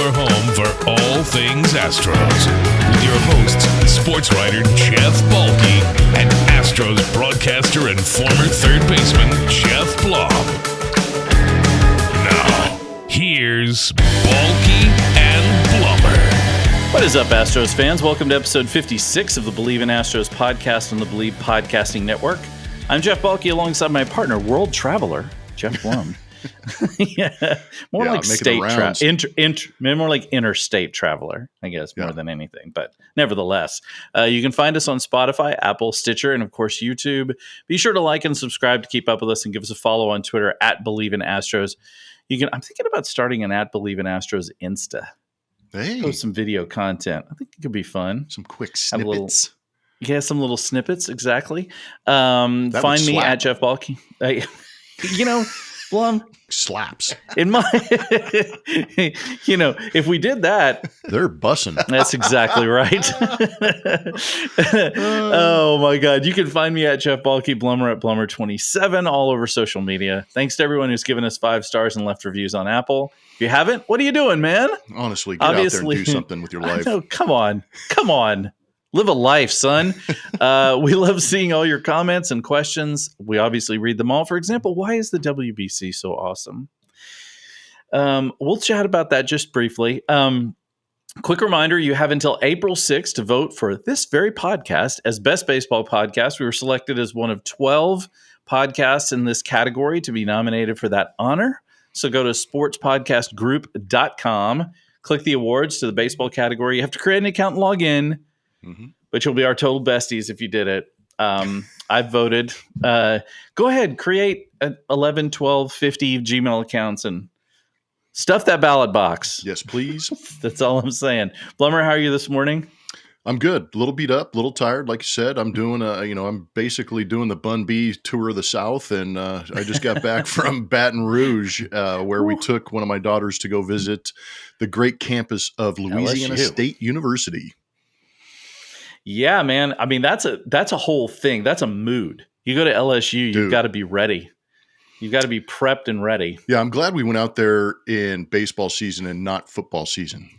your home for all things Astros. With your hosts, sports writer Jeff Balke and Astros broadcaster and former third baseman Jeff Blum. Now, here's Balke and Blummer. What is up, Astros fans? Welcome to episode 56 of the Believe in Astros podcast on the Believe Podcasting Network. I'm Jeff Balke alongside my partner, world traveler, Jeff Blum. More like state more like interstate traveler, I guess, more than anything. But nevertheless, you can find us on Spotify, Apple, Stitcher, and of course YouTube. Be sure to like and subscribe to keep up with us, and give us a follow on Twitter at Believe in Astros. I'm thinking about starting an at Believe in Astros Insta. Hey, post some video content. I think it could be fun. Some quick snippets. Some little snippets. Exactly. Find me at Jeff Balke. Blum slaps in my if we did that, they're bussing. That's exactly right. Oh my God. You can find me at Jeff Balke, Blummer at Blummer27 all over social media. Thanks to everyone who's given us 5 stars and left reviews on Apple. If you haven't, what are you doing, man? Honestly, get out there and do something with your life. No, come on. Live a life, son. We love seeing all your comments and questions. We obviously read them all. For example, why is the WBC so awesome? We'll chat about that just briefly. Quick reminder, you have until April 6th to vote for this very podcast as Best Baseball Podcast. We were selected as one of 12 podcasts in this category to be nominated for that honor. So go to sportspodcastgroup.com, click the awards to the baseball category. You have to create an account and log in. Mm-hmm. But you'll be our total besties if you did it. I've voted. Go ahead, create 11, 12, 50 Gmail accounts and stuff that ballot box. Yes, please. That's all I'm saying. Blummer, how are you this morning? I'm good. A little beat up, a little tired. Like you said, I'm doing I'm basically doing the Bun B tour of the South. And I just got back from Baton Rouge, where we took one of my daughters to go visit the great campus of Louisiana State University. Yeah, man. I mean, that's a whole thing. That's a mood. You go to LSU, you've got to be ready. You've got to be prepped and ready. Yeah, I'm glad we went out there in baseball season and not football season.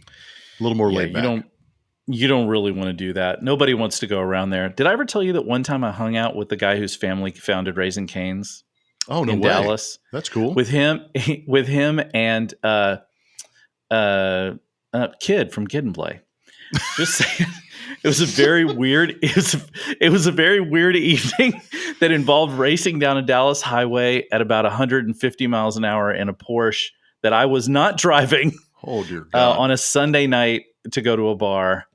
A little more laid back. You don't really want to do that. Nobody wants to go around there. Did I ever tell you that one time I hung out with the guy whose family founded Raising Cane's? Oh, no in way. Dallas. That's cool. With him and kid from Kid and Play. Just saying. It was a very weird. It was a very weird evening that involved racing down a Dallas highway at about 150 miles an hour in a Porsche that I was not driving. Oh dear God! On a Sunday night to go to a bar.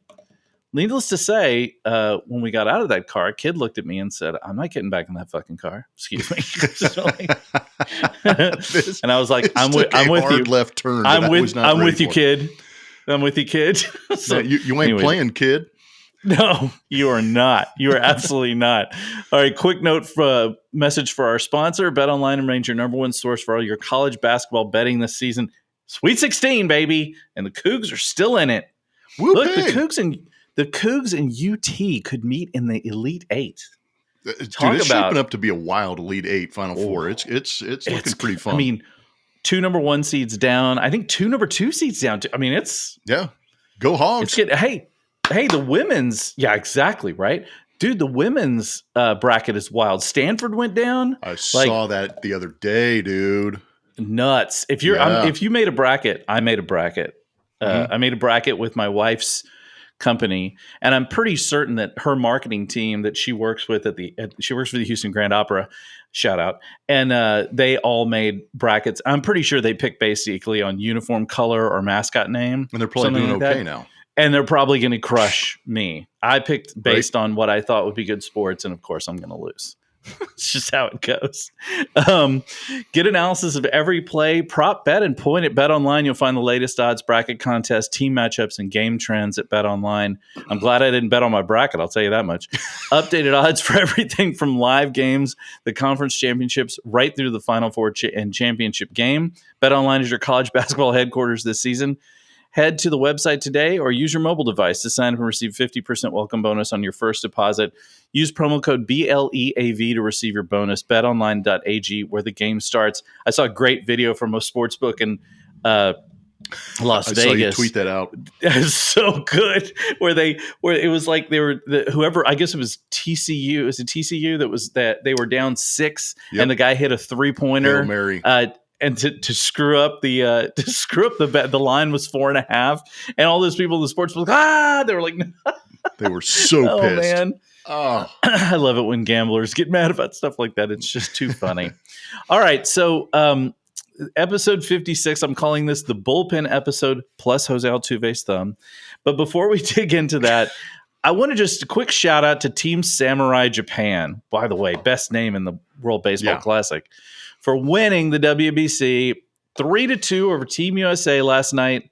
Needless to say, when we got out of that car, a kid looked at me and said, "I'm not getting back in that fucking car." Excuse me. And I was like, "I'm with you." Left turn. I'm with you, kid. I'm with you, kid. So, you ain't playing, kid. No, you are not. You are absolutely not. All right, quick message for our sponsor. BetOnline remains your number one source for all your college basketball betting this season. Sweet 16, baby, and the Cougs are still in it. Look, the Cougs and UT could meet in the Elite Eight. Dude, it's shaping up to be a wild Elite Eight Final Four. It's looking pretty fun. I mean, 2 number 1 seeds down. I think 2 number 2 seeds down. I mean, go Hogs. Hey, the women's, yeah, exactly, right? Dude, the women's bracket is wild. Stanford went down. I saw that the other day, dude. Nuts. If you made a bracket, I made a bracket. I made a bracket with my wife's company, and I'm pretty certain that her marketing team that she works with she works for the Houston Grand Opera, shout out, and they all made brackets. I'm pretty sure they picked basically on uniform color or mascot name. And they're probably doing okay now. And they're probably going to crush me. I picked based on what I thought would be good sports, and of course I'm going to lose. It's just how it goes. Get analysis of every play, prop bet, and point at BetOnline. You'll find the latest odds, bracket contests, team matchups, and game trends at BetOnline. I'm glad I didn't bet on my bracket, I'll tell you that much. Updated odds for everything from live games, the conference championships, right through the Final Four and championship game. BetOnline is your college basketball headquarters this season. Head to the website today or use your mobile device to sign up and receive 50% welcome bonus on your first deposit. Use promo code BLEAV to receive your bonus. BetOnline.ag, where the game starts. I saw a great video from a sportsbook in Las I Vegas. saw you tweet that out. It was so good. Where it was like they were whoever, I guess it was TCU. Is it TCU that they were down 6 and the guy hit a 3-pointer. Hail Mary. And to screw up the bet, the line was 4.5, and all those people in the sports book, they were like, they were so oh pissed. Man. Oh, I love it when gamblers get mad about stuff like that. It's just too funny. All right, so episode 56, I'm calling this the bullpen episode plus Jose Altuve's thumb. But before we dig into that, I want to just a quick shout out to Team Samurai Japan. By the way, best name in the World Baseball Classic, for winning the WBC 3-2 over Team USA last night.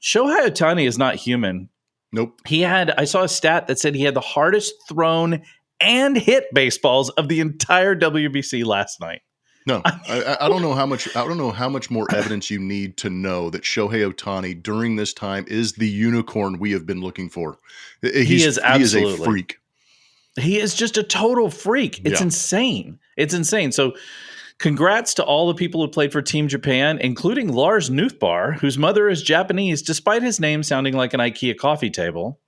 Shohei Ohtani is not human. Nope. I saw a stat that said he had the hardest thrown and hit baseballs of the entire WBC last night. No, I don't know how much. I don't know how much more evidence you need to know that Shohei Ohtani during this time is the unicorn we have been looking for. He is a freak. He is just a total freak. It's insane. It's insane. So, congrats to all the people who played for Team Japan, including Lars Nuthbar, whose mother is Japanese, despite his name sounding like an IKEA coffee table.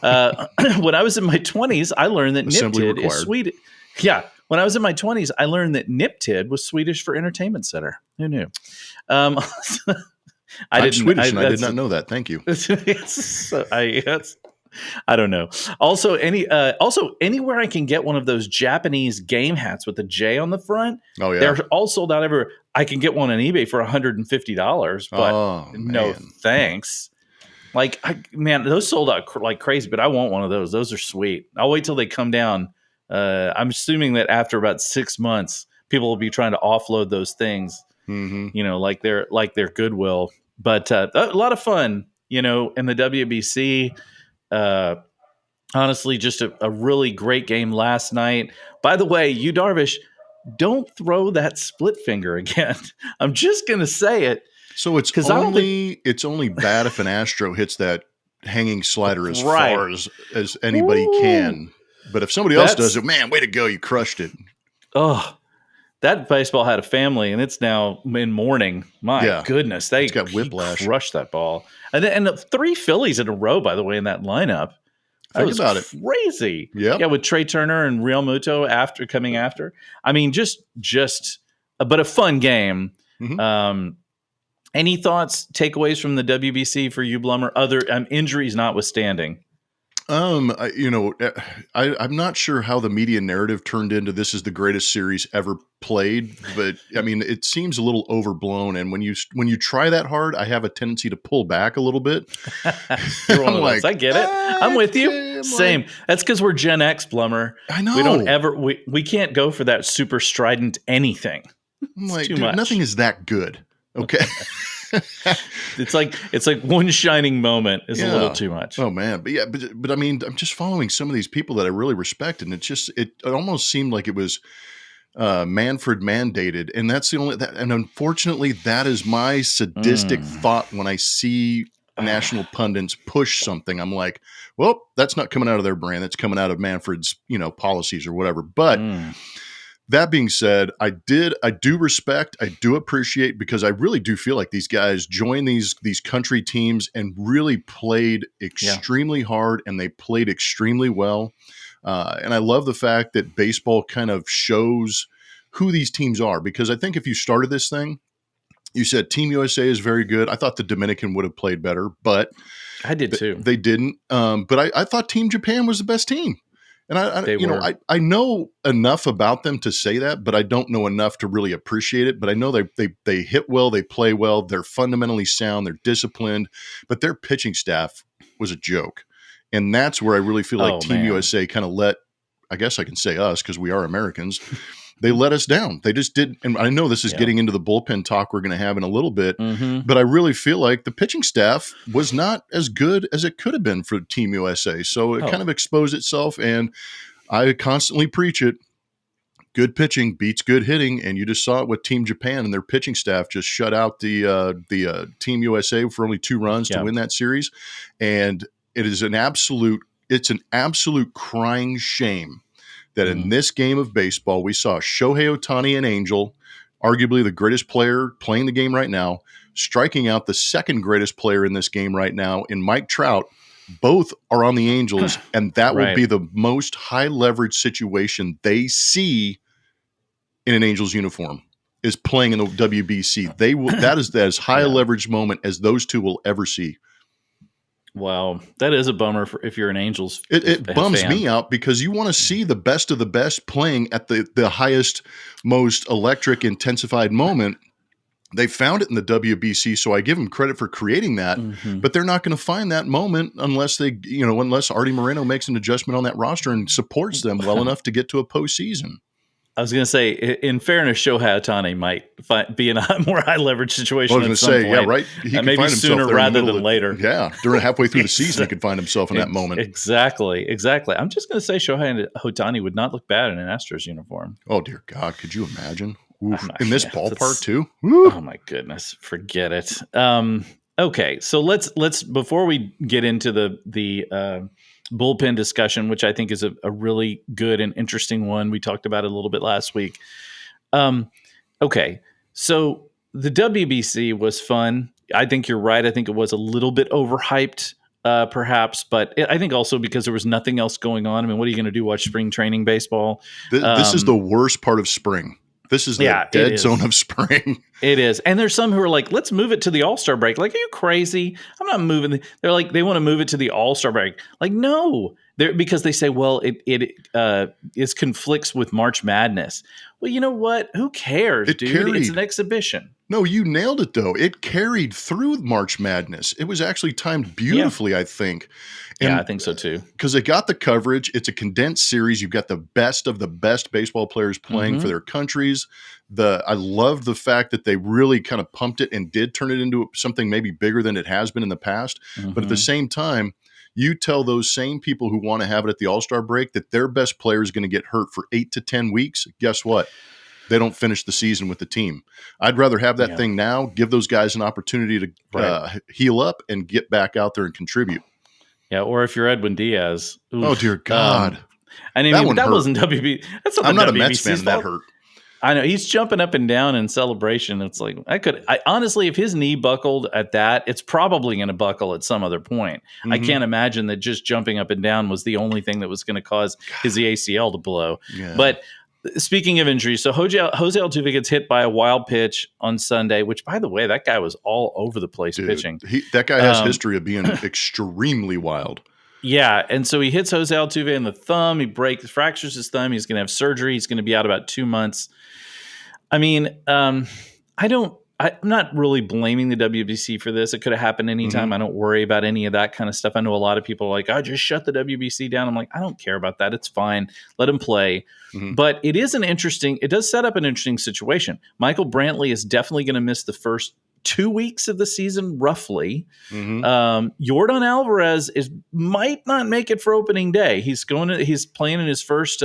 When I was in my 20s, I learned that Niptid is Swedish. Yeah. When I was in my 20s, I learned that Niptid was Swedish for entertainment center. Who knew? I'm Swedish, and I did not know that. Thank you. I don't know. Also, anywhere I can get one of those Japanese game hats with a J on the front. Oh yeah, they're all sold out everywhere. I can get one on eBay for $150, but no thanks. Those sold out like crazy. But I want one of those. Those are sweet. I'll wait till they come down. I'm assuming that after about 6 months, people will be trying to offload those things. Mm-hmm. Like they're Goodwill. But a lot of fun. In the WBC. Honestly, just a really great game last night. By the way, you Darvish, don't throw that split finger again. I'm just gonna say it. So it's only bad if an Astro hits that hanging slider as far as anybody can. But if somebody else does it, man, way to go! You crushed it. Oh, that baseball had a family, and it's now in mourning. My goodness, they got whiplash. Crushed that ball, and 3 Phillies in a row, by the way, in that lineup. That was crazy. Yeah, with Trey Turner and Real Muto coming after. I mean, but a fun game. Mm-hmm. Any thoughts, takeaways from the WBC for you, Blummer? Other injuries notwithstanding. I'm not sure how the media narrative turned into this is the greatest series ever played, but I mean, it seems a little overblown. And when you try that hard, I have a tendency to pull back a little bit. I'm like, I get it. I'm with you. Same. That's because we're Gen X, Blummer. I know. We don't we can't go for that super strident anything. I'm like, dude, nothing is that good. Okay. It's like one shining moment is a little too much. Oh man, but I mean, I'm just following some of these people that I really respect, and it almost seemed like it was Manfred mandated, and that's the only. And unfortunately, that is my sadistic thought when I see national pundits push something. I'm like, well, that's not coming out of their brand; that's coming out of Manfred's policies or whatever. But. That being said, I do respect, I do appreciate, because I really do feel like these guys joined these country teams and really played extremely hard, and they played extremely well. And I love the fact that baseball kind of shows who these teams are, because I think if you started this thing, you said Team USA is very good. I thought the Dominican would have played better, but I did too. They didn't. But I thought Team Japan was the best team. And I know enough about them to say that, but I don't know enough to really appreciate it. But I know they hit well, they play well, they're fundamentally sound, they're disciplined, but their pitching staff was a joke. And that's where I really feel like Team USA kind of let, I guess I can say us because we are Americans, they let us down. They just did. And I know this is getting into the bullpen talk we're going to have in a little bit, but I really feel like the pitching staff was not as good as it could have been for Team USA. So it kind of exposed itself, and I constantly preach it. Good pitching beats good hitting, and you just saw it with Team Japan, and their pitching staff just shut out the Team USA for only 2 runs to win that series. And it is an absolute crying shame that in this game of baseball, we saw Shohei Ohtani, an angel, arguably the greatest player playing the game right now, striking out the second greatest player in this game right now in Mike Trout. Both are on the Angels, and that will be the most high leverage situation they see in an Angels uniform, is playing in the WBC. They will. That is as high a leverage moment as those two will ever see. Wow, that is a bummer if you're an Angels. It bums me out because you want to see the best of the best playing at the highest, most electric, intensified moment. They found it in the WBC, so I give them credit for creating that. But they're not going to find that moment unless unless Artie Moreno makes an adjustment on that roster and supports them well enough to get to a postseason. I was going to say, in fairness, Shohei Ohtani might be in a more high leverage situation. I was going to say, yeah, right. He can maybe find himself sooner rather than later. Yeah, during halfway through the season, he could find himself in that moment. Exactly. I'm just going to say Shohei Ohtani would not look bad in an Astros uniform. Oh dear God, could you imagine? In this ballpark too? Oh my goodness, forget it. Okay, so let's before we get into the bullpen discussion, which I think is a really good and interesting one. We talked about it a little bit last week. Okay, so the WBC was fun. I think you're right. I think it was a little bit overhyped, perhaps, but I think also because there was nothing else going on. I mean, what are you going to do? Watch spring training baseball? This is the worst part of spring. This is the dead zone of spring. It is. And there's some who are like, let's move it to the All-Star break. Like, are you crazy? I'm not moving. They're like, they want to move it to the All-Star break. Like, no. Because they say, well, it conflicts with March Madness. Well, you know what? Who cares, dude? It's an exhibition. No, you nailed it, though. It carried through March Madness. It was actually timed beautifully, I think. And I think so, too. Because it got the coverage. It's a condensed series. You've got the best of the best baseball players playing for their countries. I love the fact that they really kind of pumped it and did turn it into something maybe bigger than it has been in the past. But at the same time, you tell those same people who want to have it at the All-Star break that their best player is going to get hurt for 8 to 10 weeks. Guess what? They don't finish the season with the team. I'd rather have that thing now, give those guys an opportunity to heal up and get back out there and contribute. Yeah, or if you're Edwin Diaz. Oof, oh, dear God. I mean, that wasn't WB. I'm not a Mets fan. That hurt. I know. He's jumping up and down in celebration. It's like, honestly, if his knee buckled at that, it's probably going to buckle at some other point. I can't imagine that just jumping up and down was the only thing that was going to cause his ACL to blow. Yeah. But speaking of injuries, so Jose Altuve gets hit by a wild pitch on Sunday, which, by the way, that guy was all over the place pitching. That guy has history of being extremely wild. Yeah, and so he hits Jose Altuve in the thumb. He fractures his thumb. He's going to have surgery. He's going to be out about 2 months. I mean, I'm not really blaming the WBC for this. It could have happened anytime. I don't worry about any of that kind of stuff. I know a lot of people are like, just shut the WBC down. I'm like, I don't care about that. It's fine. Let him play. But it does set up an interesting situation. Michael Brantley is definitely going to miss the first 2 weeks of the season, roughly. Yordan Alvarez might not make it for opening day. He's playing in his first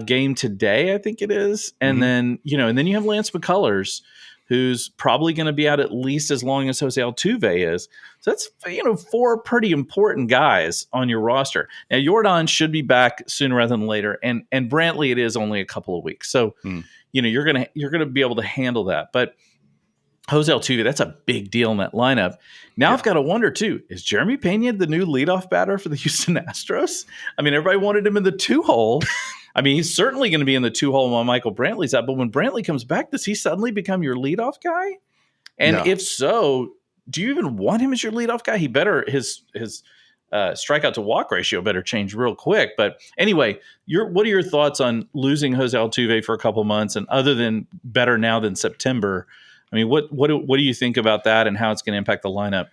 game today, I think it is. And then you have Lance McCullers, who's probably going to be out at least as long as Jose Altuve is. So that's 4 pretty important guys on your roster. Now Yordan should be back sooner rather than later, and Brantley, it is only a couple of weeks. So you're gonna be able to handle that. But Jose Altuve, that's a big deal in that lineup. Now I've got to wonder, too, is Jeremy Pena the new leadoff batter for the Houston Astros? I mean, everybody wanted him in the 2-hole. I mean, he's certainly going to be in the 2-hole while Michael Brantley's out. But when Brantley comes back, does he suddenly become your leadoff guy? And if so, do you even want him as your leadoff guy? He better, his strikeout to walk ratio better change real quick. But anyway, what are your thoughts on losing Jose Altuve for a couple months? And other than better now than September, I mean, what do you think about that and how it's going to impact the lineup?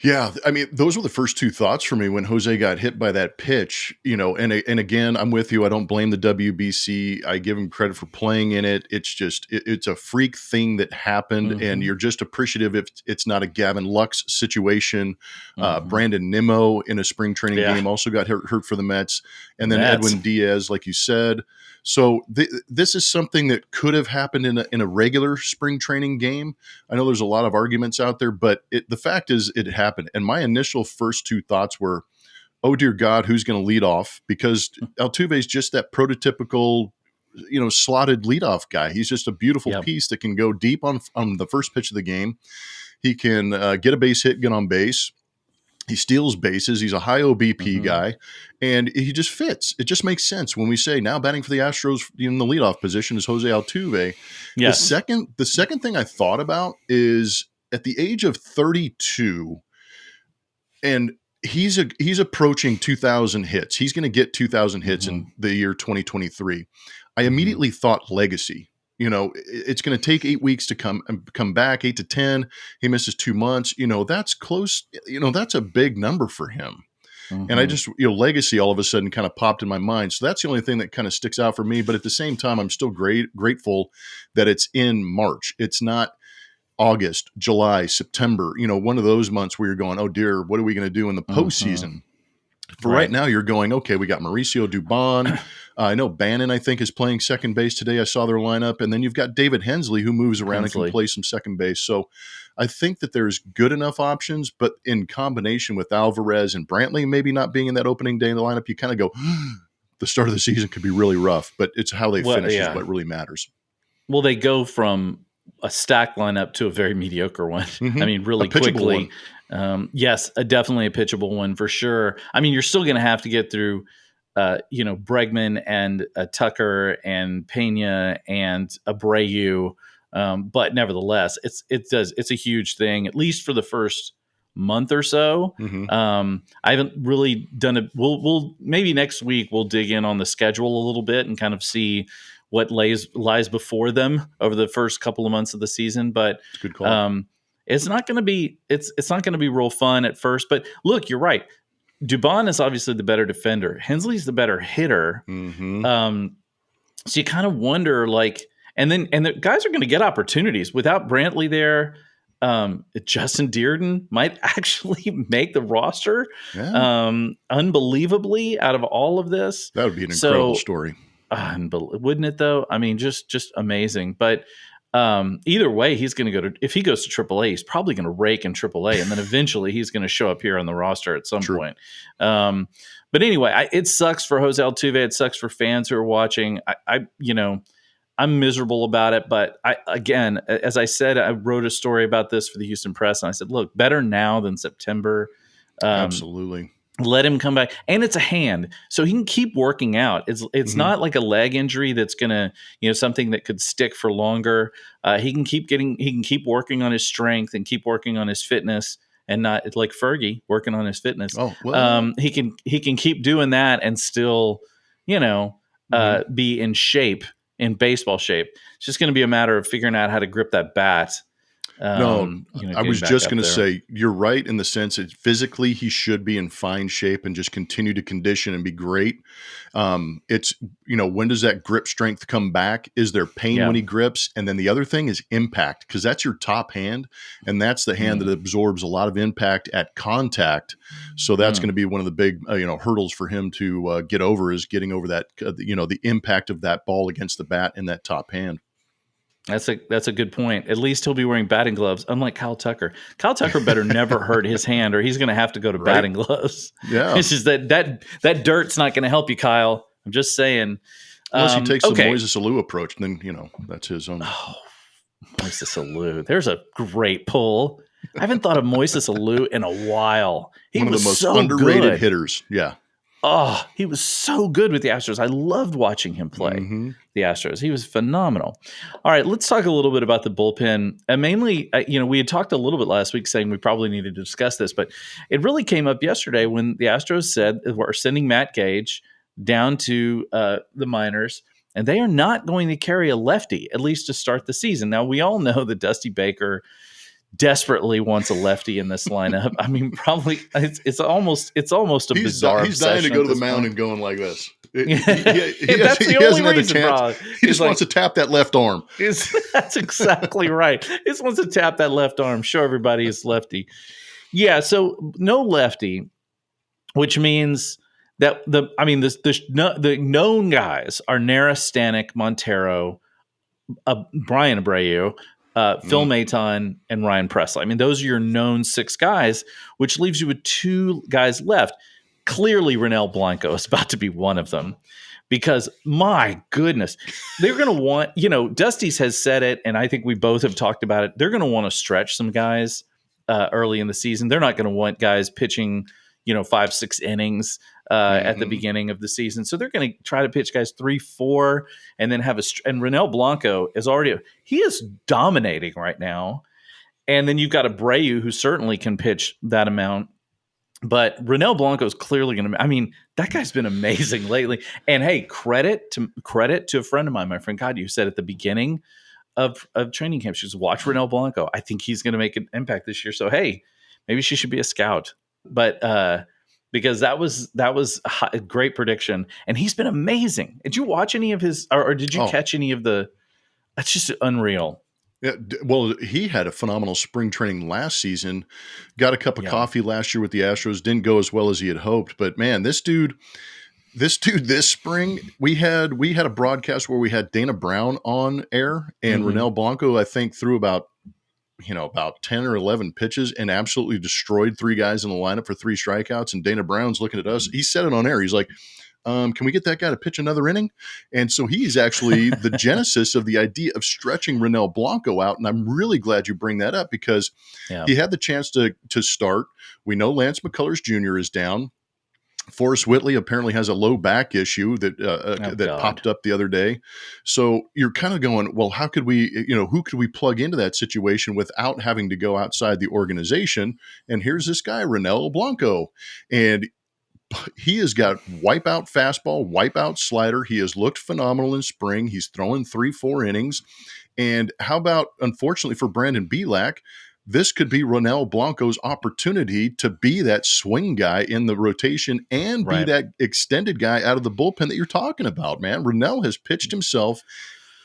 Yeah, I mean, those were the first 2 thoughts for me when Jose got hit by that pitch, and again, I'm with you. I don't blame the WBC. I give him credit for playing in it. It's just, it's a freak thing that happened, and you're just appreciative if it's not a Gavin Lux situation. Brandon Nimmo in a spring training game also got hurt for the Mets. And then Edwin Diaz, like you said. So this is something that could have happened in a regular spring training game. I know there's a lot of arguments out there, but the fact is it happened. And my initial first 2 thoughts were, oh, dear God, who's going to lead off? Because Altuve is just that prototypical slotted leadoff guy. He's just a beautiful piece that can go deep on the first pitch of the game. He can get a base hit, get on base. He steals bases. He's a high OBP guy, and he just fits. It just makes sense when we say now batting for the Astros in the leadoff position is Jose Altuve. Yes. The second thing I thought about is at the age of 32, and he's approaching 2,000 hits. He's going to get 2,000 hits in the year 2023. I immediately thought legacy. It's going to take 8 weeks to come back, 8 to 10. He misses 2 months. That's close. That's a big number for him. And I just, legacy all of a sudden kind of popped in my mind. So that's the only thing that kind of sticks out for me. But at the same time, I'm still grateful that it's in March. It's not August, July, September, one of those months where you're going, oh dear, what are we going to do in the postseason? For right now, you're going, okay, we got Mauricio Dubon. I know Bannon, I think, is playing second base today. I saw their lineup. And then you've got David Hensley, who moves around and can play some second base. So I think that there's good enough options, but in combination with Alvarez and Brantley maybe not being in that opening day in the lineup, you kind of go, the start of the season could be really rough, but it's how they finish is what really matters. Well, they go from a stacked lineup to a very mediocre one. I mean, really quickly. Yes, definitely a pitchable one for sure. I mean, you're still going to have to get through, Bregman and Tucker and Pena and Abreu. But nevertheless, it's a huge thing, at least for the first month or so. I haven't really done it. We'll maybe next week we'll dig in on the schedule a little bit and kind of see what lies before them over the first couple of months of the season. But good call. It's not going to be real fun at first. But look, you're right. Dubon is obviously the better defender. Hensley's the better hitter. So you kind of wonder, and the guys are going to get opportunities without Brantley there. Justin Dearden might actually make the roster. Unbelievably, out of all of this, that would be an incredible story. Wouldn't it though? I mean, just amazing. But either way, he's going to if he goes to AAA, he's probably going to rake in AAA, and then eventually he's going to show up here on the roster at some point. But anyway, it sucks for Jose Altuve. It sucks for fans who are watching. I'm miserable about it. But again, as I said, I wrote a story about this for the Houston Press, and I said, look, better now than September. Absolutely. Let him come back, and it's a hand, so he can keep working out. It's not like a leg injury that's gonna, something that could stick for longer. He can keep working on his strength and keep working on his fitness, and not like Fergie working on his fitness. He can keep doing that and still, be in shape, in baseball shape. It's just going to be a matter of figuring out how to grip that bat. I was just going to say, you're right in the sense that physically he should be in fine shape and just continue to condition and be great. It's, when does that grip strength come back? Is there pain when he grips? And then the other thing is impact, because that's your top hand, and that's the hand that absorbs a lot of impact at contact. So that's going to be one of the big, hurdles for him to get over, is getting over that, the impact of that ball against the bat in that top hand. That's a good point. At least he'll be wearing batting gloves, unlike Kyle Tucker. Kyle Tucker better never hurt his hand, or he's going to have to go to batting gloves. Yeah, it's just that dirt's not going to help you, Kyle. I'm just saying. Unless he takes the Moises Alou approach, then that's his own. Oh, Moises Alou, there's a great pull. I haven't thought of Moises Alou in a while. He one was of the most so underrated good. hitters. Yeah. Oh, he was so good with the Astros. I loved watching him play the Astros. He was phenomenal. All right, let's talk a little bit about the bullpen. And mainly, we had talked a little bit last week saying we probably needed to discuss this, but it really came up yesterday when the Astros said we're sending Matt Gage down to the minors, and they are not going to carry a lefty, at least to start the season. Now, we all know that Dusty Baker desperately wants a lefty in this lineup. I mean, probably it's almost a bizarre. He's dying to go to the mound and going like this. That's the only reason. He just wants to tap that left arm. That's exactly right. He just wants to tap that left arm. Show everybody it's lefty. Yeah. So no lefty, which means that the known guys are Nara, Stanek, Montero, Brian Abreu, Phil Maton, and Ryan Presley. I mean, those are your known 6 guys, which leaves you with 2 guys left. Clearly, Renel Blanco is about to be one of them. because my goodness, they're going to want, Dusty's has said it, and I think we both have talked about it. They're going to want to stretch some guys early in the season. They're not going to want guys pitching, 5-6 innings at the beginning of the season. So they're going to try to pitch guys 3-4 and then have and Ronel Blanco he is dominating right now. And then you've got Abreu, who certainly can pitch that amount. But Ronel Blanco is clearly going to. That guy's been amazing lately. And hey, credit to a friend of mine, my friend Cody, who said at the beginning of training camp, she was watch Ronel Blanco. I think he's going to make an impact this year. So hey, maybe she should be a scout. But because that was a great prediction, and he's been amazing. Did you watch any of his, or did you catch any of the? That's just unreal. Yeah, well, he had a phenomenal spring training last season. Got a cup of coffee last year with the Astros. Didn't go as well as he had hoped. But man, this dude, this spring, we had a broadcast where we had Dana Brown on air, and Ronel Blanco, I think, threw about 10 or 11 pitches and absolutely destroyed 3 guys in the lineup for 3 strikeouts. And Dana Brown's looking at us. He said it on air. He's like, can we get that guy to pitch another inning? And so he's actually the genesis of the idea of stretching Ronel Blanco out. And I'm really glad you bring that up, because he had the chance to start. We know Lance McCullers Jr. is down. Forrest Whitley apparently has a low back issue that popped up the other day. So you're kind of going, well, how could we, who could we plug into that situation without having to go outside the organization? And here's this guy, Ronel Blanco. And he has got wipeout fastball, wipeout slider. He has looked phenomenal in spring. He's throwing 3-4 innings. And how about, unfortunately for Brandon Bielak, this could be Ronel Blanco's opportunity to be that swing guy in the rotation and be that extended guy out of the bullpen that you're talking about, man. Ronel has pitched himself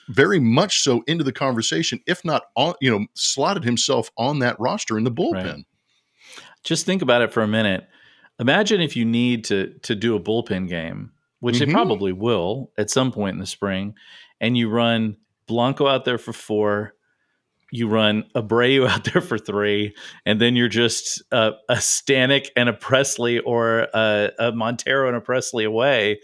very much so into the conversation, if not on, slotted himself on that roster in the bullpen. Right. Just think about it for a minute. Imagine if you need to do a bullpen game, which they probably will at some point in the spring, and you run Blanco out there for 4, you run Abreu out there for 3, and then you're just a Stanek and a Presley, or a Montero and a Presley away.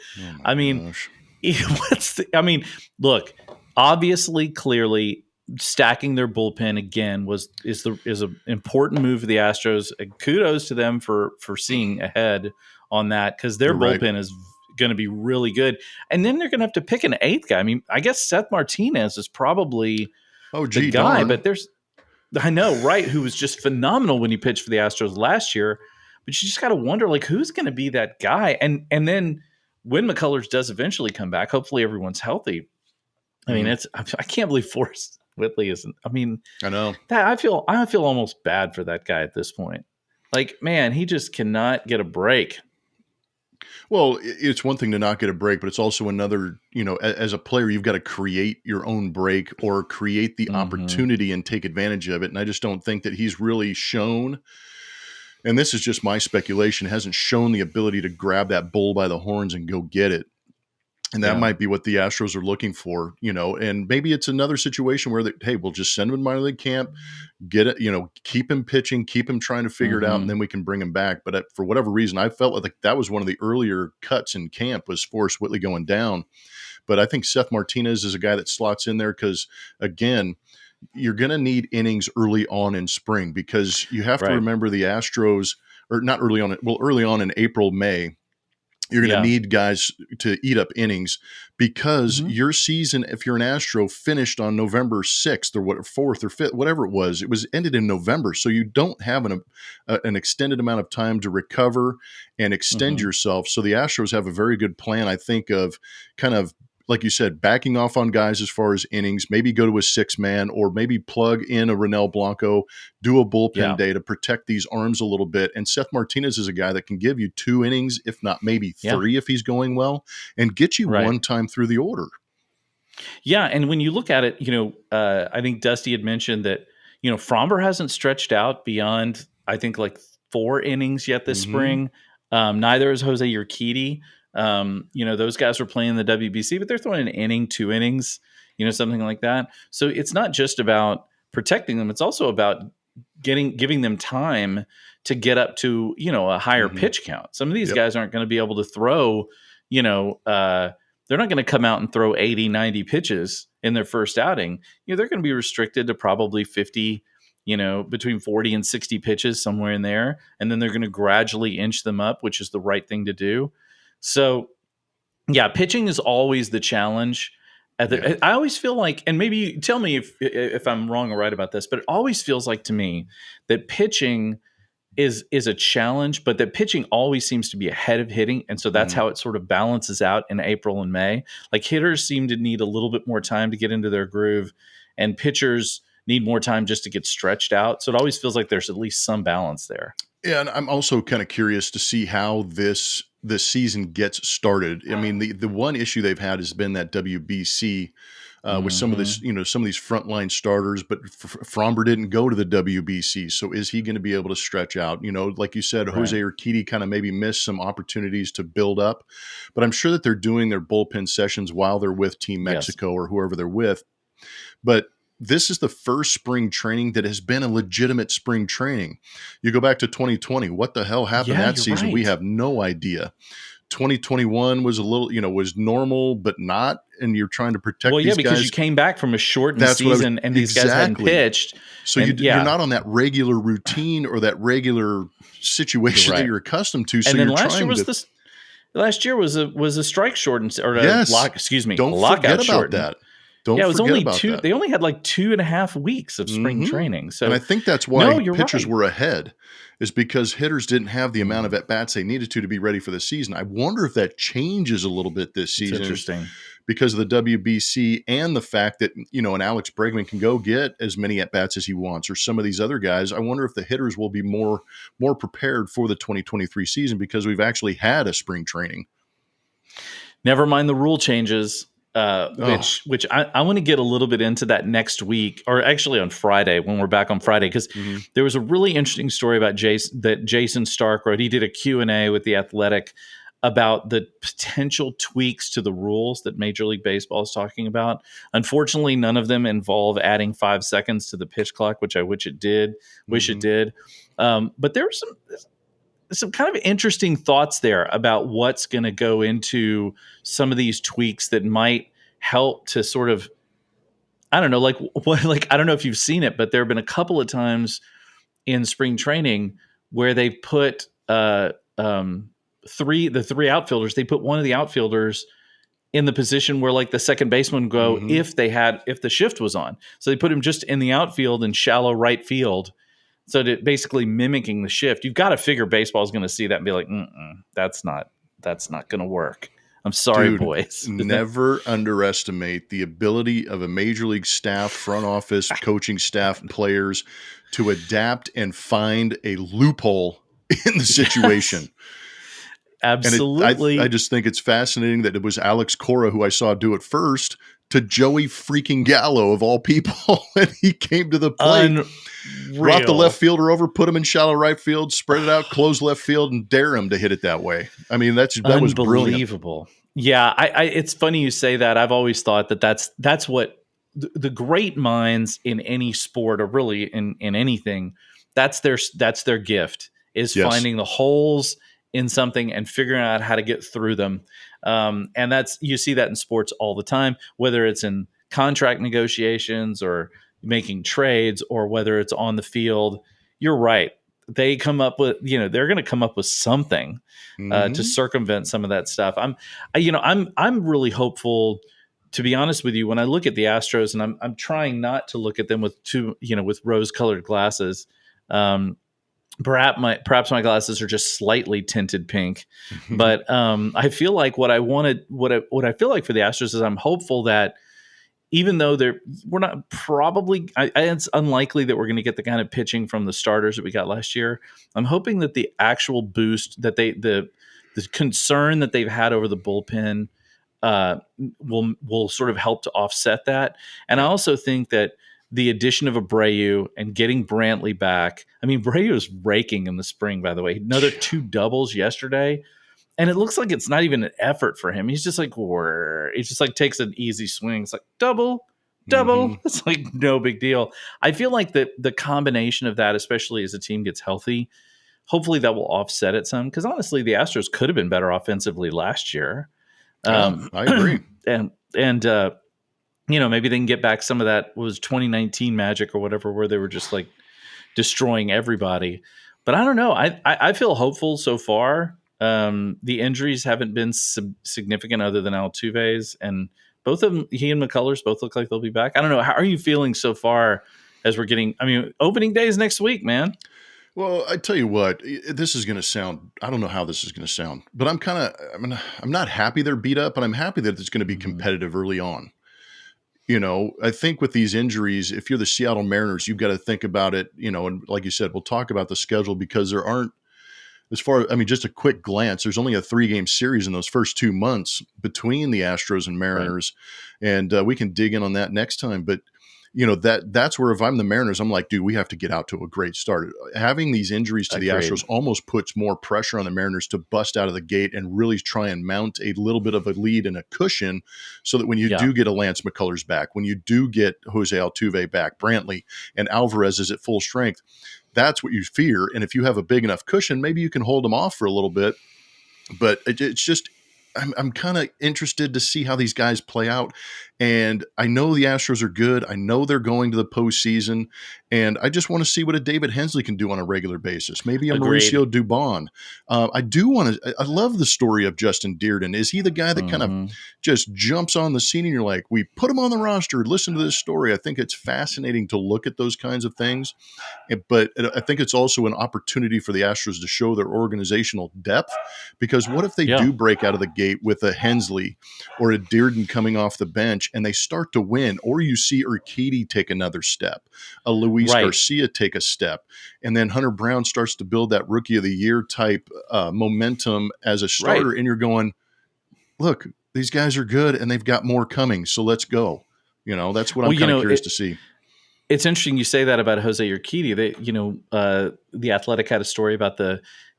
Look, obviously, clearly, stacking their bullpen again is an important move for the Astros. Kudos to them for seeing ahead on that, because their bullpen is going to be really good. And then they're going to have to pick an 8th guy. I guess Seth Martinez is probably the guy, but I know, right? Who was just phenomenal when he pitched for the Astros last year. But you just got to wonder, who's going to be that guy? And then when McCullers does eventually come back, hopefully everyone's healthy. I can't believe Forrest Whitley isn't. I know that I feel almost bad for that guy at this point. Man, he just cannot get a break. Well, it's one thing to not get a break, but it's also another, as a player, you've got to create your own break or create the opportunity and take advantage of it. And I just don't think that he's really shown, and this is just my speculation, hasn't shown the ability to grab that bull by the horns and go get it. And that might be what the Astros are looking for, and maybe it's another situation where hey, we'll just send him in minor league camp, get it, keep him pitching, keep him trying to figure it out, and then we can bring him back. But for whatever reason, I felt like that was one of the earlier cuts in camp, was Forrest Whitley going down. But I think Seth Martinez is a guy that slots in there because, again, you're going to need innings early on in spring, because you have to remember the Astros, or not early on, early on in April, May, you're going to need guys to eat up innings, because your season, if you're an Astro, finished on November 6th or 4th or 5th, whatever it was ended in November. So you don't have an extended amount of time to recover and extend yourself. So the Astros have a very good plan, I think, of kind of, like you said, backing off on guys as far as innings, maybe go to a 6-man, or maybe plug in a Ronel Blanco, do a bullpen day to protect these arms a little bit. And Seth Martinez is a guy that can give you 2 innings, if not maybe 3 if he's going well, and get you one time through the order. Yeah, and when you look at it, I think Dusty had mentioned that, Fromber hasn't stretched out beyond, I think, 4 innings yet this spring. Neither is Jose Urquidy. Those guys were playing the WBC, but they're throwing an inning, 2 innings, something like that. So it's not just about protecting them. It's also about giving them time to get up to, a higher pitch count. Some of these guys aren't going to be able to throw, they're they're not going to come out and throw 80, 90 pitches in their first outing. They're going to be restricted to probably 50, between 40 and 60 pitches, somewhere in there. And then they're going to gradually inch them up, which is the right thing to do. So, yeah, pitching is always the challenge. I always feel like, and maybe you tell me if I'm wrong or right about this, but it always feels like to me that pitching is a challenge, but that pitching always seems to be ahead of hitting. And so that's how it sort of balances out in April and May. Like hitters seem to need a little bit more time to get into their groove, and pitchers need more time just to get stretched out. So it always feels like there's at least some balance there. Yeah, and I'm also kind of curious to see how this season gets started. I mean, the one issue they've had has been that WBC with some of this, some of these frontline starters, but Fromber didn't go to the WBC. So is he going to be able to stretch out? Like you said, Jose Urquidy kind of maybe missed some opportunities to build up, but I'm sure that they're doing their bullpen sessions while they're with Team Mexico or whoever they're with. But this is the first spring training that has been a legitimate spring training. You go back to 2020. What the hell happened that season? Right. We have no idea. 2021 was a little, was normal, but not. And you're trying to protect these guys. Well, yeah, because you came back from a shortened season and these guys hadn't pitched. So you're not on that regular routine or that regular situation that you're accustomed to. So and then last year was a strike shortened or a lockout forget about that. It was only two. They only had like 2.5 weeks of spring training. So, and I think that's why pitchers were ahead, is because hitters didn't have the amount of at bats they needed to be ready for the season. I wonder if that changes a little bit this season. It's interesting because of the WBC and the fact that an Alex Bregman can go get as many at bats as he wants, or some of these other guys. I wonder if the hitters will be more prepared for the 2023 season because we've actually had a spring training. Never mind the rule changes. Which I want to get a little bit into that next week, or actually on Friday when we're back on Friday, because there was a really interesting story about Jason Stark wrote. He did a Q&A with The Athletic about the potential tweaks to the rules that Major League Baseball is talking about. Unfortunately, none of them involve adding 5 seconds to the pitch clock, which I wish it did. But there were some kind of interesting thoughts there about what's going to go into some of these tweaks that might help to sort of, I don't know, I don't know if you've seen it, but there have been a couple of times in spring training where they put the three outfielders, they put one of the outfielders in the position where like the second baseman would go if the shift was on. So they put him just in the outfield in shallow right field. So basically mimicking the shift. You've got to figure baseball is going to see that and be like, that's not going to work. I'm sorry, boys. Never underestimate the ability of a major league staff, front office, coaching staff, players to adapt and find a loophole in the situation. Absolutely. I just think it's fascinating that it was Alex Cora who I saw do it first to Joey freaking Gallo of all people. And he came to the plate, brought the left fielder over, put him in shallow right field, spread it out, close left field, and dare him to hit it that way. I mean, that was unbelievable. Yeah, it's funny you say that. I've always thought that's what the great minds in any sport, or really in anything, that's their gift, is finding the holes in something and figuring out how to get through them. And you see that in sports all the time, whether it's in contract negotiations or making trades, or whether it's on the field. You're right. They come up with, they're going to come up with something to circumvent some of that stuff. I'm really hopeful, to be honest with you, when I look at the Astros, and I'm trying not to look at them with with rose-colored glasses. Perhaps my glasses are just slightly tinted pink, but I feel like what I feel like for the Astros is I'm hopeful that even though we're not probably, it's unlikely that we're going to get the kind of pitching from the starters that we got last year. I'm hoping that the actual boost that the concern that they've had over the bullpen will sort of help to offset that. And I also think that the addition of Abreu and getting Brantley back. I mean, Abreu is raking in the spring, by the way. Another 2 doubles yesterday. And it looks like it's not even an effort for him. He's just like, he just like takes an easy swing. It's like double. It's like no big deal. I feel like the combination of that, especially as the team gets healthy, hopefully that will offset it some. Because honestly, the Astros could have been better offensively last year. I agree. And maybe they can get back some of that was 2019 magic or whatever, where they were just like destroying everybody. But I don't know. I feel hopeful so far. The injuries haven't been significant other than Altuve's, and both of them, he and McCullers, both look like they'll be back. I don't know. How are you feeling so far as we're getting? I mean, opening day is next week, man. Well, I tell you what, this is going to sound, I don't know how this is going to sound, but I'm not happy they're beat up, but I'm happy that it's going to be competitive early on. I think with these injuries, if you're the Seattle Mariners, you've got to think about it, and like you said, we'll talk about the schedule because there aren't, just a quick glance, there's only a 3-game series in those first 2 months between the Astros and Mariners. Right. And we can dig in on that next time. But, that's where if I'm the Mariners, I'm like, dude, we have to get out to a great start. Having these injuries to the Astros almost puts more pressure on the Mariners to bust out of the gate and really try and mount a little bit of a lead and a cushion so that when you do get a Lance McCullers back, when you do get Jose Altuve back, Brantley and Alvarez is at full strength, that's what you fear. And if you have a big enough cushion, maybe you can hold them off for a little bit. But it's just, I'm kind of interested to see how these guys play out. And I know the Astros are good. I know they're going to the postseason. And I just want to see what a David Hensley can do on a regular basis. Maybe a Mauricio Dubon. I love the story of Justin Dearden. Is he the guy that kind of just jumps on the scene and you're like, we put him on the roster, listen to this story. I think it's fascinating to look at those kinds of things. But I think it's also an opportunity for the Astros to show their organizational depth, because what if they do break out of the gate with a Hensley or a Dearden coming off the bench and they start to win, or you see Urquidy take another step, a Luis Garcia take a step, and then Hunter Brown starts to build that rookie of the year type momentum as a starter, and you're going, look, these guys are good and they've got more coming, so let's go. That's what I'm kind of curious to see. It's interesting you say that about Jose Urquidy. The Athletic had a story about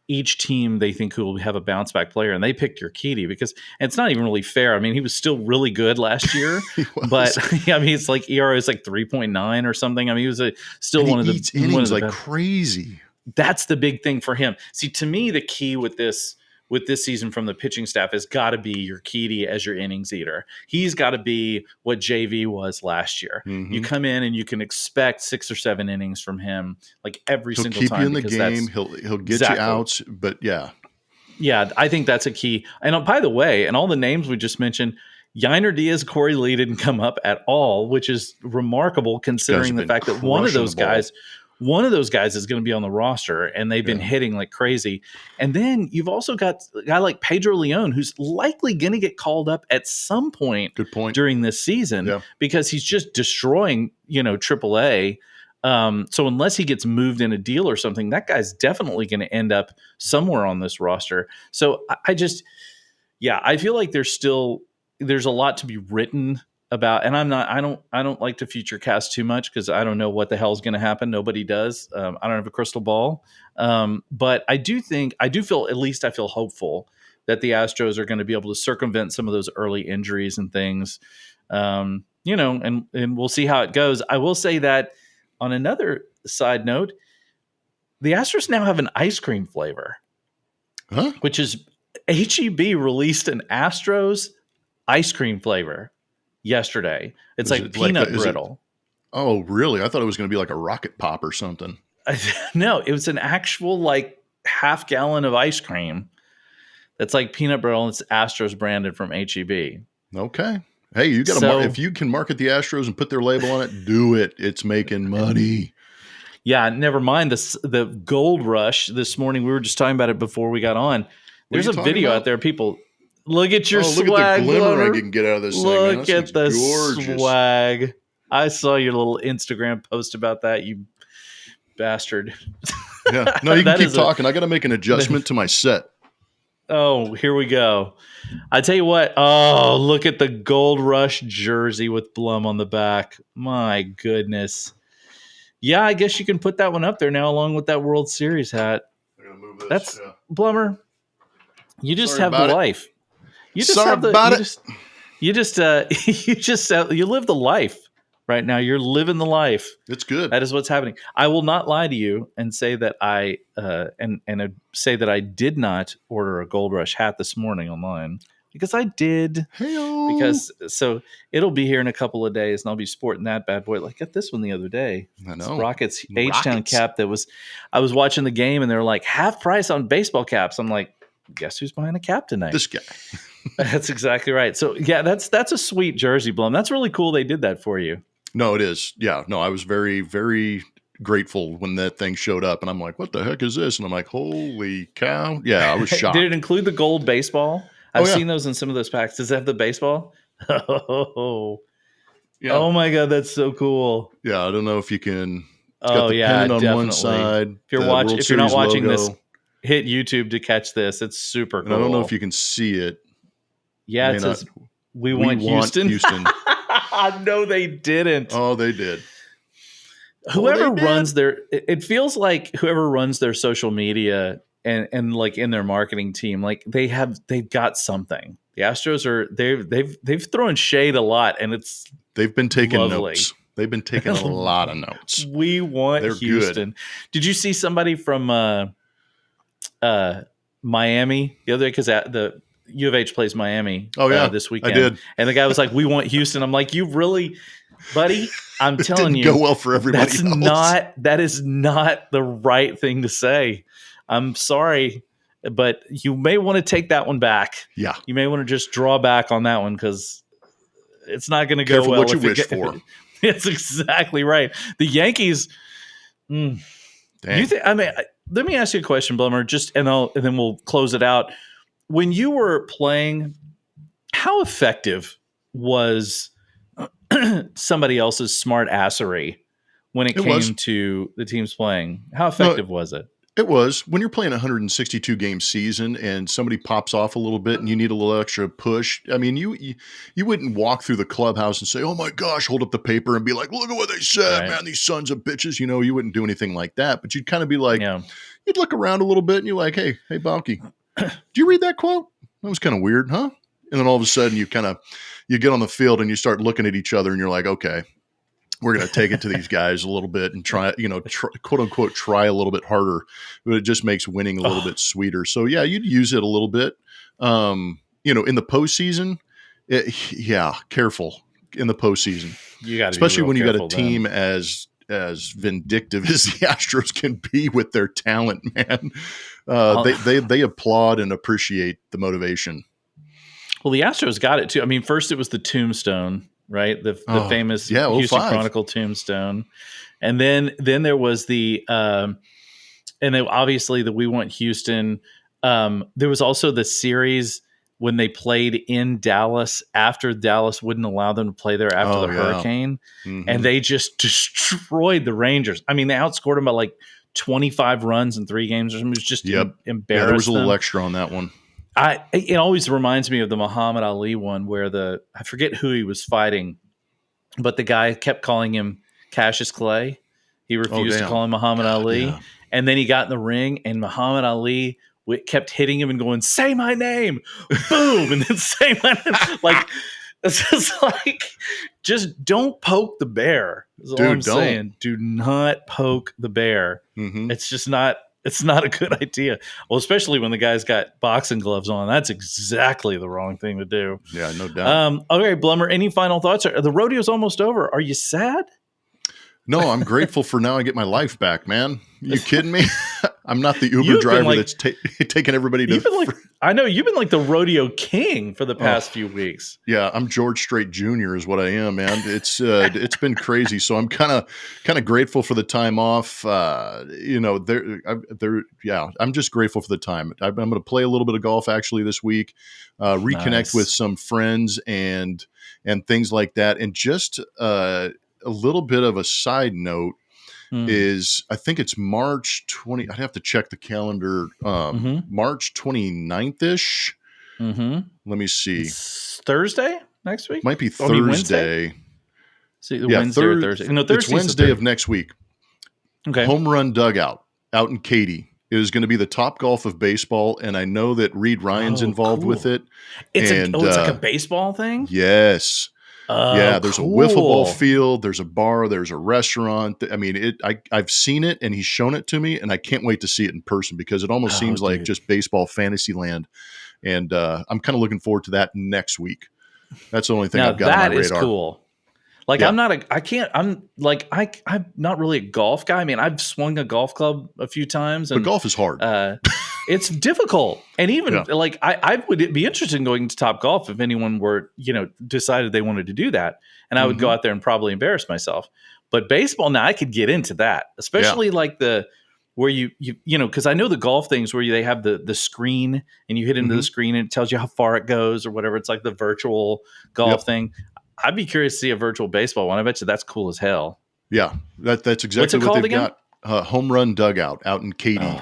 each team they think who will have a bounce back player, and they picked Urquidy because it's not even really fair. I mean, he was still really good last year, but it's like ERA is like 3.9 or something. I mean, he was still one of the innings like crazy. That's the big thing for him. See, to me, the key with this season from the pitching staff has got to be Urquidy as your innings eater. He's got to be what JV was last year. Mm-hmm. You come in and you can expect 6 or 7 innings from him, like every single time. He'll keep you in the game. He'll get you outs, but yeah, I think that's a key. And by the way, and all the names we just mentioned, Yainer Diaz, Corey Lee didn't come up at all, which is remarkable considering the fact that one of those guys is going to be on the roster, and they've been hitting like crazy. And then you've also got a guy like Pedro Leon, who's likely going to get called up at some point during this season because he's just destroying, AAA. So unless he gets moved in a deal or something, that guy's definitely going to end up somewhere on this roster. So I feel like there's a lot to be written about, and I don't like to future cast too much because I don't know what the hell is going to happen. Nobody does. I don't have a crystal ball. But I feel hopeful that the Astros are going to be able to circumvent some of those early injuries and things. And we'll see how it goes. I will say that on another side note, the Astros now have an ice cream flavor, which is H-E-B released an Astros ice cream flavor yesterday. It's like peanut brittle. Oh, really? I thought it was going to be like a rocket pop or something. No, it was an actual like half gallon of ice cream that's like peanut brittle, and it's Astros branded from H-E-B. Okay. Hey, you got to if you can market the Astros and put their label on it, do it. It's making money. Yeah, never mind the gold rush this morning. We were just talking about it before we got on. There's a video out there. People, look at your swag. Look at the glimmer I can get out of this thing. Look at the swag. I saw your little Instagram post about that, you bastard. Yeah. No, you can keep talking. I got to make an adjustment to my set. Oh, here we go. I tell you what. Oh, look at the Gold Rush jersey with Blum on the back. My goodness. Yeah, I guess you can put that one up there now along with that World Series hat. I'm gonna move this. That's Blummer. You just have the life. You just have the you live the life right now. You're living the life. It's good. That is what's happening. I will not lie to you and say that I say that I did not order a Gold Rush hat this morning online. because I did. Hey-o. Because so it'll be here in a couple of days, and I'll be sporting that bad boy. Like, got this one the other day. I It's know. Rockets H-Town Rockets. cap I was watching the game, and they were like half price on baseball caps. I'm like, guess who's buying a cap tonight? This guy. That's exactly right. So yeah, that's a sweet jersey, Blum. That's really cool. They did that for you. No, it is. Yeah. No, I was very, very grateful when that thing showed up, and I'm like, what the heck is this? And I'm like, holy cow. Yeah, I was shocked. Did it include the gold baseball? I've yeah. seen those in some of those packs. Does it have the baseball? Oh, Yeah. oh my God, that's so cool. Yeah, I don't know if you can. It's Oh got the yeah, pennant on definitely. one side. If you're the watching, World if you're not Series watching logo, this, hit YouTube to catch this. It's super cool. and I don't know if you can see it. Yeah, May it says not- we want Houston. Houston. No, they didn't. Oh, they did. Whoever they did. runs their, it feels like whoever runs their social media and like in their marketing team, like they've got something. The Astros they've thrown shade a lot, and it's They've been taking lovely. notes. They've been taking a lot of notes. We want They're Houston. good. Did you see somebody from Miami the other day? Because the U of H plays Miami. Oh, yeah, this weekend. I did. And the guy was like, "We want Houston." I'm like, "You really, buddy?" I'm It telling didn't you, go well for everybody else. that is not the right thing to say. I'm sorry, but you may want to take that one back. Yeah. You may want to just draw back on that one because it's not going to go Careful well. what you if it wish get- for. It's exactly right. The Yankees. Dang. You think? I mean, let me ask you a question, Blummer. And then we'll close it out. When you were playing, how effective was somebody else's smart assery when it came was. to the teams playing? How effective was it? It was. When you're playing a 162 game season and somebody pops off a little bit and you need a little extra push, I mean, you wouldn't walk through the clubhouse and say, "Oh my gosh," hold up the paper and be like, "Look at what they said, Right. man, these sons of bitches." You know, you wouldn't do anything like that, but you'd kind of be like, Yeah. you'd look around a little bit and you're like, hey, Balke, did you read that quote? That was kind of weird, huh? And then all of a sudden you get on the field and you start looking at each other and you're like, okay, we're going to take it to these guys a little bit and try, quote unquote, try a little bit harder, but it just makes winning a little bit sweeter. So yeah, you'd use it a little bit. In the postseason, careful in the postseason. You got to, especially when you got a team as vindictive as the Astros can be with their talent, man. They applaud and appreciate the motivation. Well, the Astros got it too. I mean, first it was the tombstone, right? The famous Houston 05. Chronicle tombstone, and then there was the and then obviously the We Want Houston. There was also the series when they played in Dallas after Dallas wouldn't allow them to play there after the hurricane, and they just destroyed the Rangers. I mean, they outscored them by like 25 runs in 3 games or something. It was just embarrassing. Yeah, there was a little extra on that one. It always reminds me of the Muhammad Ali one where I forget who he was fighting, but the guy kept calling him Cassius Clay. He refused to call him Muhammad Ali. Yeah. And then he got in the ring and Muhammad Ali kept hitting him and going, "Say my name," boom. And then say my name. Like, it's just like, just don't poke the bear. Is all I'm saying. Do not poke the bear. Mm-hmm. It's just not. It's not a good idea. Well, especially when the guy's got boxing gloves on. That's exactly the wrong thing to do. Yeah, no doubt. Okay, Blummer, any final thoughts? The rodeo's almost over. Are you sad? No, I'm grateful for now I get my life back, man. You kidding me? I'm not the Uber driver that's taking everybody to... I know, you've been like the rodeo king for the past few weeks. Yeah, I'm George Strait Jr. is what I am, man. It's been crazy. So I'm kind of grateful for the time off. I'm just grateful for the time. I'm going to play a little bit of golf actually this week, reconnect with some friends and things like that. And just a little bit of a side note is I think it's March 20. I'd have to check the calendar. March 29th-ish. Mm-hmm. Let me see. It's Thursday next week? Might be Thursday. Wednesday or Thursday. No, Thursday. It's Wednesday of next week. Okay. Home Run Dugout out in Katy. It is going to be the Top Golf of baseball, and I know that Reed Ryan's involved with it. It's like a baseball thing? Yes. There's a wiffle ball field, there's a bar, there's a restaurant. I mean, I've seen it and he's shown it to me, and I can't wait to see it in person because it almost seems like just baseball fantasy land And I'm kind of looking forward to that next week. That's the only thing Now I've got on my that is radar. cool. Like Yeah. I'm not really a golf guy. I mean, I've swung a golf club a few times, But and golf is hard. it's difficult. And even Yeah. like I would be interested in going to Top Golf if anyone were, decided they wanted to do that. And I would go out there and probably embarrass myself. But baseball, now I could get into that, especially like where you because I know the golf things where they have the screen and you hit into the screen and it tells you how far it goes or whatever. It's like the virtual golf thing. I'd be curious to see a virtual baseball one. I bet you that's cool as hell. Yeah, that's exactly what they've got. Home Run Dugout out in Katy.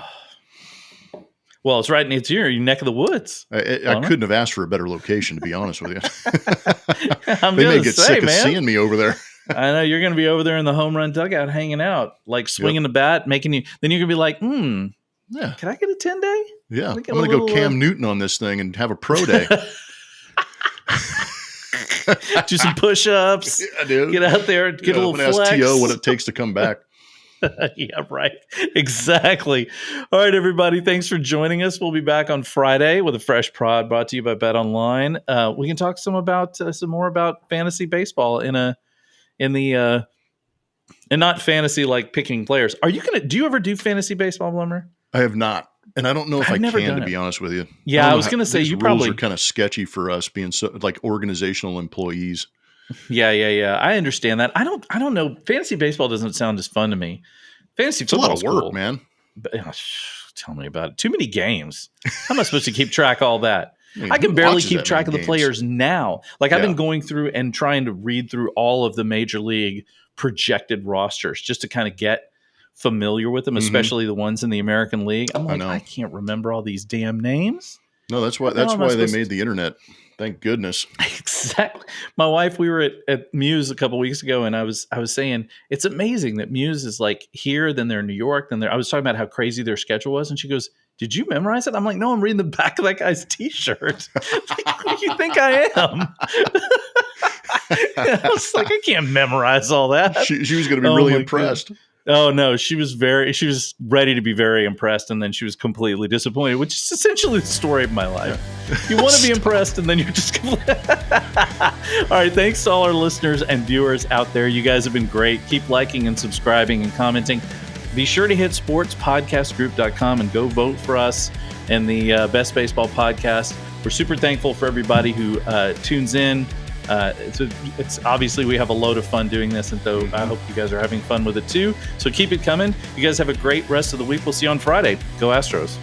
Well, it's right. It's your neck of the woods. I couldn't have asked for a better location, to be honest with you. They may get sick of seeing me over there. I know you're going to be over there in the Home Run Dugout hanging out, like swinging the bat, making you. Then you're going to be like, yeah. Can I get a 10-day? Yeah, I'm going to go Cam Newton on this thing and have a pro day. Do some push-ups. Yeah, dude. Get out there, get a little flex. Ask T.O. what it takes to come back. Yeah, right. Exactly. All right, everybody. Thanks for joining us. We'll be back on Friday with a fresh prod brought to you by Bet Online. We can talk some more about fantasy baseball and not fantasy like picking players. Do you ever do fantasy baseball, Blummer? I have not. And I don't know if I've I never can, done to be it. honest with you. Yeah, I was going to say these you rules probably are kind of sketchy for us being so like organizational employees. Yeah. I understand that. I don't know. Fantasy baseball doesn't sound as fun to me. Fantasy It's a lot football's of work, cool. man. But, tell me about it. Too many games. How am I supposed to keep track of all that? mean, I can who barely watches keep that track many of the games? players now. Like I've Yeah. been going through and trying to read through all of the major league projected rosters just to kind of get familiar with them, especially the ones in the American League. I'm like, I can't remember all these damn names. No, that's why they made the internet. Thank goodness. Exactly. My wife, we were at Muse a couple weeks ago, and I was saying it's amazing that Muse is like here, then they're in New York, then I was talking about how crazy their schedule was, and she goes, "Did you memorize it?" I'm like, "No, I'm reading the back of that guy's T-shirt." Like, who do you think I am? I was like, I can't memorize all that. She was going to be really impressed. God. Oh no, she was ready to be very impressed, and then she was completely disappointed, which is essentially the story of my life. You want to be impressed, and then you're just all right. Thanks to all our listeners and viewers out there. You guys have been great. Keep liking and subscribing and commenting. Be sure to hit sportspodcastgroup.com and go vote for us in the Best Baseball Podcast. We're super thankful for everybody who tunes in. It's obviously we have a load of fun doing this, and so I hope you guys are having fun with it too. So keep it coming. You guys have a great rest of the week. We'll see you on Friday. Go Astros.